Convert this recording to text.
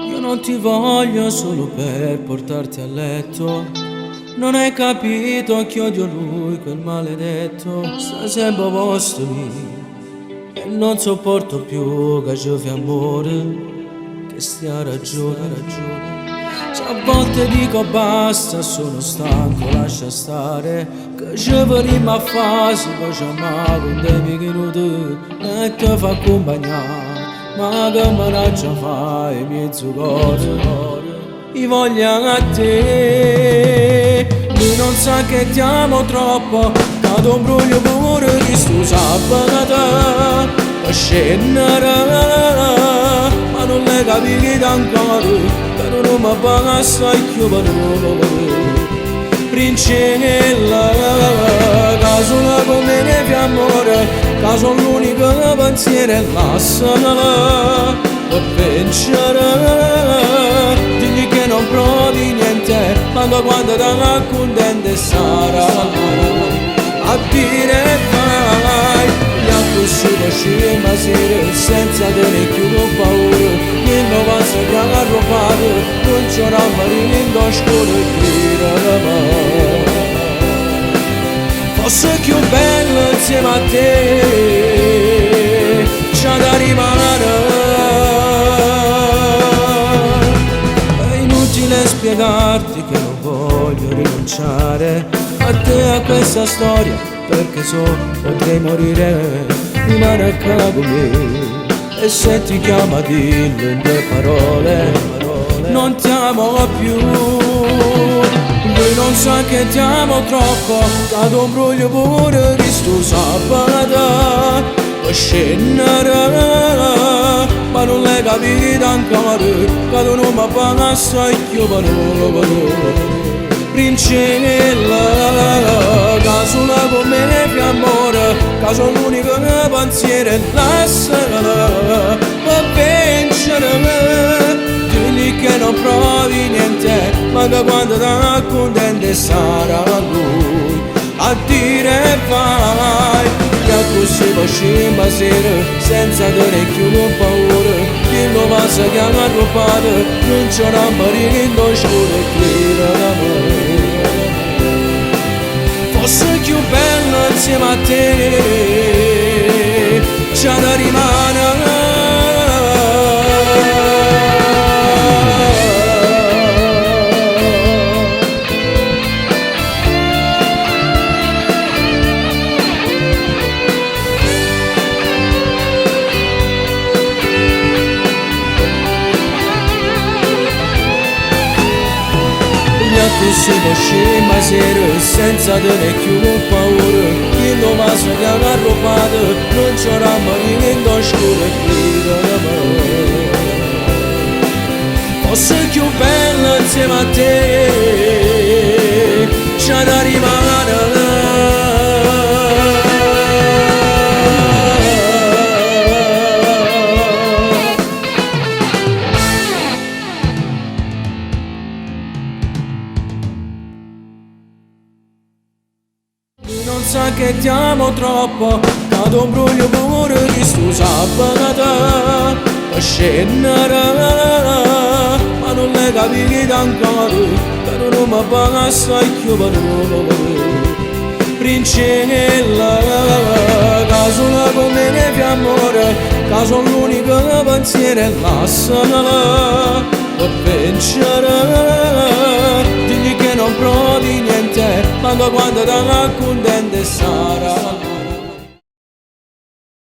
Io non ti voglio solo per portarti a letto. Non hai capito che odio lui, quel maledetto. Sta sempre a posto lì e non sopporto più che ci fai amore. Che stia ragione. Se a volte dico basta, sono stanco, lascia stare. Che ci venimo a fare, si facciamo con dei minuti e ti fa accompagnare. Ma che manaccia fai, mezzo cuore, io voglio a te. Lui non sa che ti amo troppo, cado un bruglio pure di sto sabato. Per scendere, ma non le capite ancora, che non mi paga assai più per Principella, che sono come ne fi amore, che sono l'unico pensiero e lasciala per vincere. Digli che non provi niente, manco quando ti accontenti sarà a dire vai. Gli altri si faceva sera senza tenere più paura. Che non va a sapere arropato, non c'era marino in scuola e tirava. Fosse più bello insieme a te, c'è da rimane. È inutile spiegarti che non voglio rinunciare a te, a questa storia, perché so potrei morire, rimane a capo me. E se ti chiama dillo in due parole, non ti amo più. Lui non sa che ti amo troppo, cado un bruglio pure di sto sabato. Per scendere, ma non le capite ancora, cado non mi paga assai più per Principella, che sono come ne fi amore, che sono l'unico pensiero e lasciala per vincere. Digli che non provi niente, ma che quando ti accontenti sarà lui a dire vai. Che così facciamo sera senza tenere più paura. Chi lo passa che hanno arroppato, non c'è una marina in scuola e tirava. Fosse più bello insieme a te, c'è da rimanere. Si faceva sera senza tenere più paura. Chi lo va a chiamare arroppato, non c'era marina in scuola e tirava. Fosse più bella insieme a te, c'è da rimanere. Non sa che ti amo troppo, cado un bruglio pure di sto sabato. Per scendere, ma non le capite ancora, che non mi paga assai più per Principella, che sono come ne fi amore, che sono l'unico pensiero e lasciala per vincere. Digli che non provi niente, manco quando ti accontenti sarà